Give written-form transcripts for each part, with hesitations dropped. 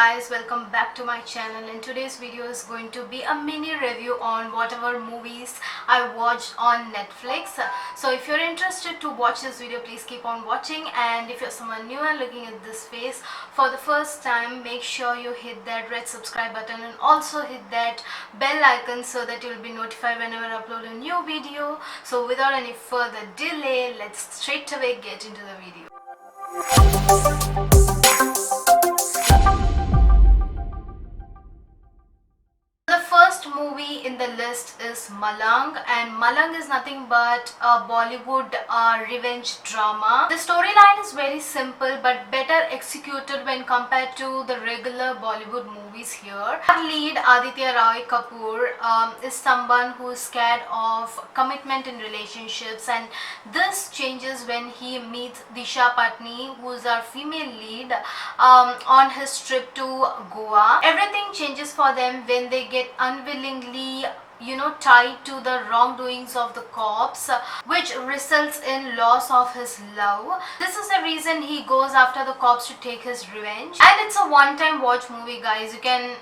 guys, welcome back to my channel, and today's video is going to be a mini review on whatever movies I watched on Netflix. So if you're interested to watch this video, please keep on watching, and if you're someone new and looking at this face for the first time, make sure you hit that red subscribe button and also hit that bell icon so that you'll be notified whenever I upload a new video. So without any further delay, let's straight away get into the video. The first movie in the list is Malang, and Malang is nothing but a Bollywood revenge drama. The storyline is very simple but better executed when compared to the regular Bollywood movies here. Our lead, Aditya Roy Kapoor, is someone who is scared of commitment in relationships, and this changes when he meets Disha Patni, who is our female lead, on his trip to Goa. Everything changes for them when they get unwillingly tied to the wrongdoings of the cops, which results in loss of his love. This is the reason he goes after the cops to take his revenge, and it's a one-time watch movie, guys. You can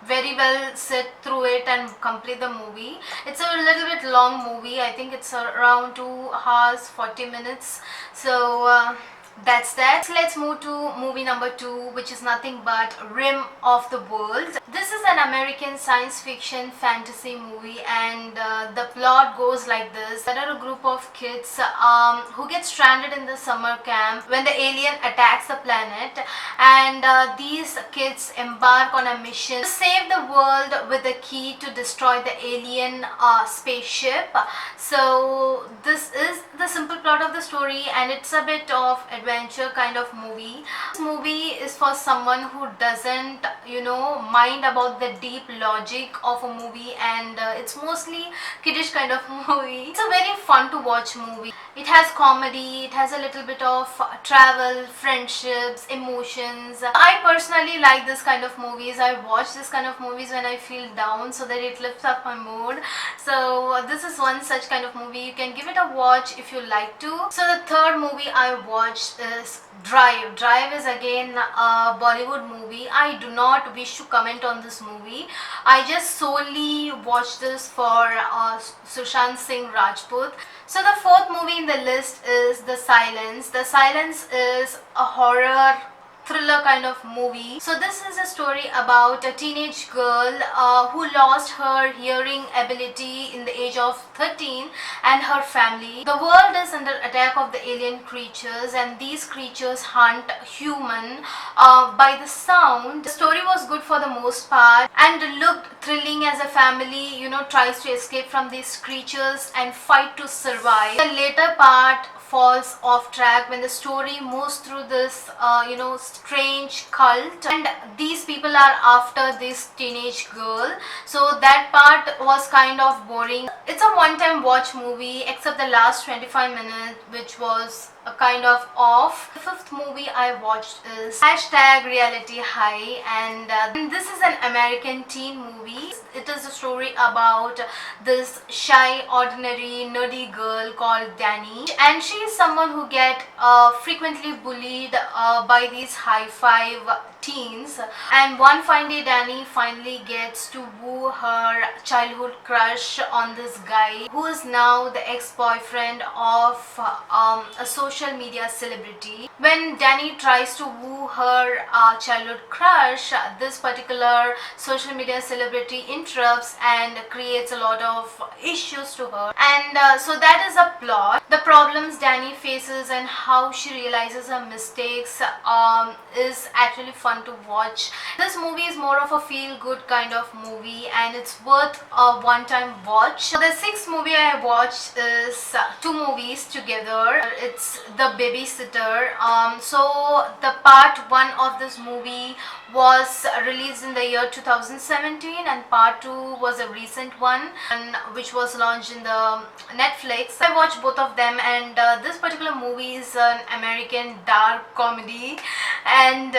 very well sit through it and complete the movie. It's a little bit long movie. I think it's around 2 hours 40 minutes. So that's that. So let's move to movie number 2, which is nothing but Rim of the World. This is an American science fiction fantasy movie, and the plot goes like this. There are a group of kids who get stranded in the summer camp when the alien attacks the planet, and these kids embark on a mission to save the world with the key to destroy the alien spaceship. So this is the simple plot of the story, and it's a bit of adventure kind of movie. This movie is for someone who doesn't mind about the deep logic of a movie, and it's mostly kiddish kind of movie. It's a very fun to watch movie. It has comedy, it has a little bit of travel, friendships, emotions. I personally like this kind of movies. I watch this kind of movies when I feel down so that it lifts up my mood. So this is one such kind of movie. You can give it a watch if you like to. So the third movie I watched is Drive. Drive is again a Bollywood movie. I do not wish to comment on this movie. I just solely watched this for Sushant Singh Rajput. So the fourth movie in the list is The Silence. The Silence is a horror thriller kind of movie. So this is a story about a teenage girl who lost her hearing ability in the age of 13, and her family. The world is under attack of the alien creatures, and these creatures hunt human by the sound. The story was good for the most part and looked thrilling as a family tries to escape from these creatures and fight to survive. The later part falls off track when the story moves through this strange cult, and these people are after this teenage girl. So that part was kind of boring. It's a one-time watch movie except the last 25 minutes, which was a kind of off. The fifth movie I watched is #Reality High, and this is an American teen movie. It is a story about this shy, ordinary, nerdy girl called Danny, and she is someone who get frequently bullied by these high-five teens, and one fine day Danny finally gets to woo her childhood crush on this guy who is now the ex-boyfriend of a social media celebrity. When Danny tries to woo her childhood crush, this particular social media celebrity interrupts and creates a lot of issues to her, and so that is a plot. The problems Danny faces and how she realizes her mistakes is actually fun to watch. This movie is more of a feel-good kind of movie, and it's worth a one-time watch. So the sixth movie I watched is two movies together. It's The Babysitter. So the part 1 of this movie was released in the year 2017, and part 2 was a recent one, and which was launched in the Netflix. I watched both of them, and this particular movie is an American dark comedy, and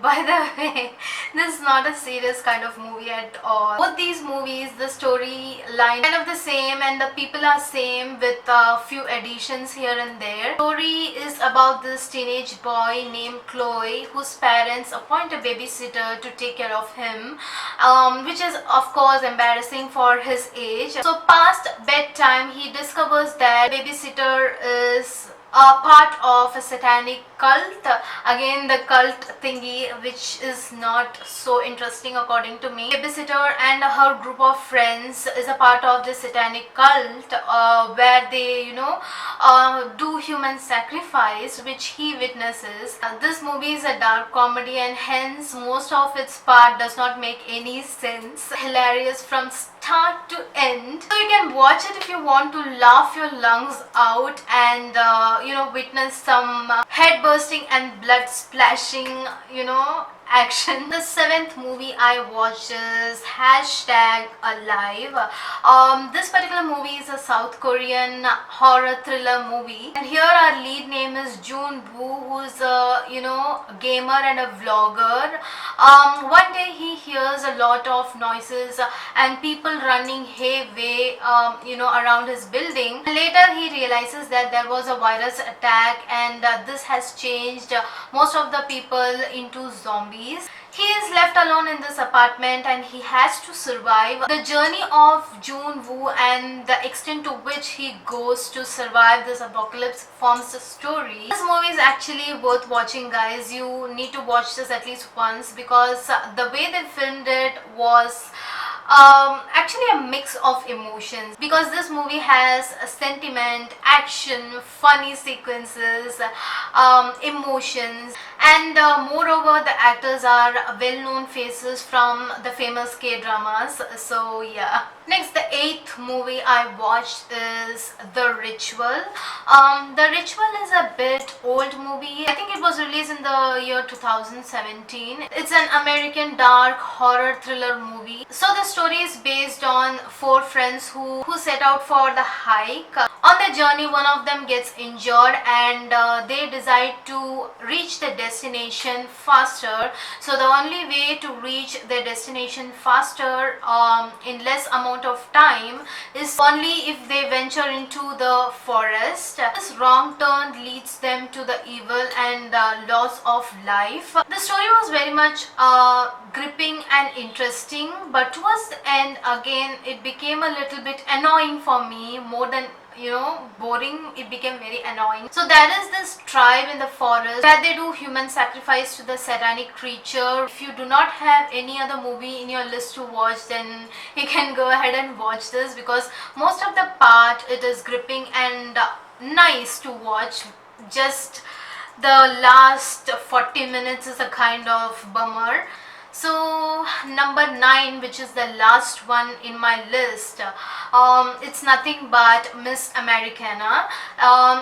by the way. This is not a serious kind of movie at all. Both these movies, the storyline kind of the same and the people are same with a few additions here and there. Story is about this teenage boy named Chloe whose parents appoint a babysitter to take care of him, which is of course embarrassing for his age. So past bedtime he discovers that babysitter is a part of a satanic cult. Again, the cult thingy, which is not so interesting according to me. Babysitter and her group of friends is a part of the satanic cult, where they do human sacrifice, which he witnesses. This movie is a dark comedy and hence most of its part does not make any sense. Hilarious from start to end. So you can watch it if you want to laugh your lungs out and witness some head bursting and blood splashing action. The seventh movie I watched is #Alive. This particular movie is a South Korean horror thriller movie, and here our lead name is Jun Woo, who's a gamer and a vlogger. One day he hears a lot of noises and people running hayway around his building. Later he realizes that there was a virus attack and this has changed most of the people into zombies. He is left alone in this apartment and he has to survive. The journey of Jun Woo and the extent to which he goes to survive this apocalypse forms the story. This movie is actually worth watching, guys. You need to watch this at least once because the way they filmed it was actually a mix of emotions, because this movie has a sentiment, action, funny sequences, emotions, and moreover the actors are well-known faces from the famous K-dramas. So yeah. Next, the eighth movie I watched is The Ritual. The Ritual is a bit old movie. I think it was released in the year 2017. It's an American dark horror thriller movie. So the story is based on four friends who set out for the hike. On the journey, one of them gets injured and they decide to reach the destination faster. So the only way to reach their destination faster in less amount of time is only if they venture into the forest. This wrong turn leads them to the evil and loss of life. The story was very much gripping and interesting, but towards the end again it became a little bit annoying for me. More than boring, it became very annoying. So there is this tribe in the forest where they do human sacrifice to the satanic creature. If you do not have any other movie in your list to watch, then you can go ahead and watch this, because most of the part it is gripping and nice to watch. Just the last 40 minutes is a kind of bummer. So number 9, which is the last one in my list, it's nothing but Miss Americana.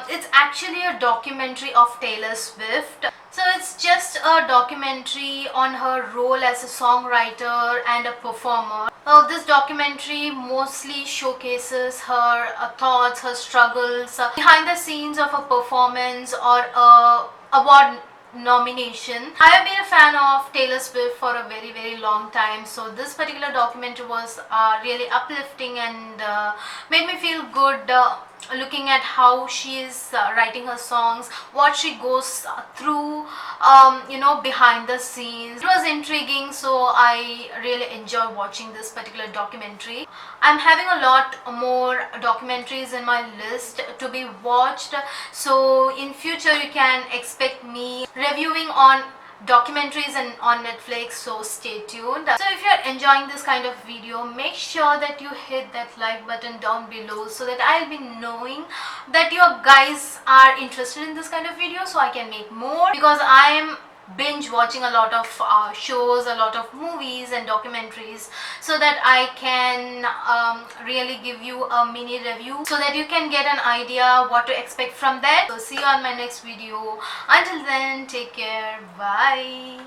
It's actually a documentary of Taylor Swift. So it's just a documentary on her role as a songwriter and a performer. This documentary mostly showcases her thoughts, her struggles, behind the scenes of a performance or a award nomination. I have been a fan of Taylor Swift for a very long time, so this particular documentary was really uplifting and made me feel good looking at how she is writing her songs, what she goes through behind the scenes. It was intriguing, so I really enjoy watching this particular documentary. I'm having a lot more documentaries in my list to be watched, so in future you can expect me reviewing on documentaries and on Netflix, so stay tuned. So if you're enjoying this kind of video, make sure that you hit that like button down below so that I'll be knowing that you guys are interested in this kind of video, so I can make more, because I am binge watching a lot of shows, a lot of movies and documentaries, so that I can really give you a mini review so that you can get an idea what to expect from that. So see you on my next video. Until then, take care. Bye.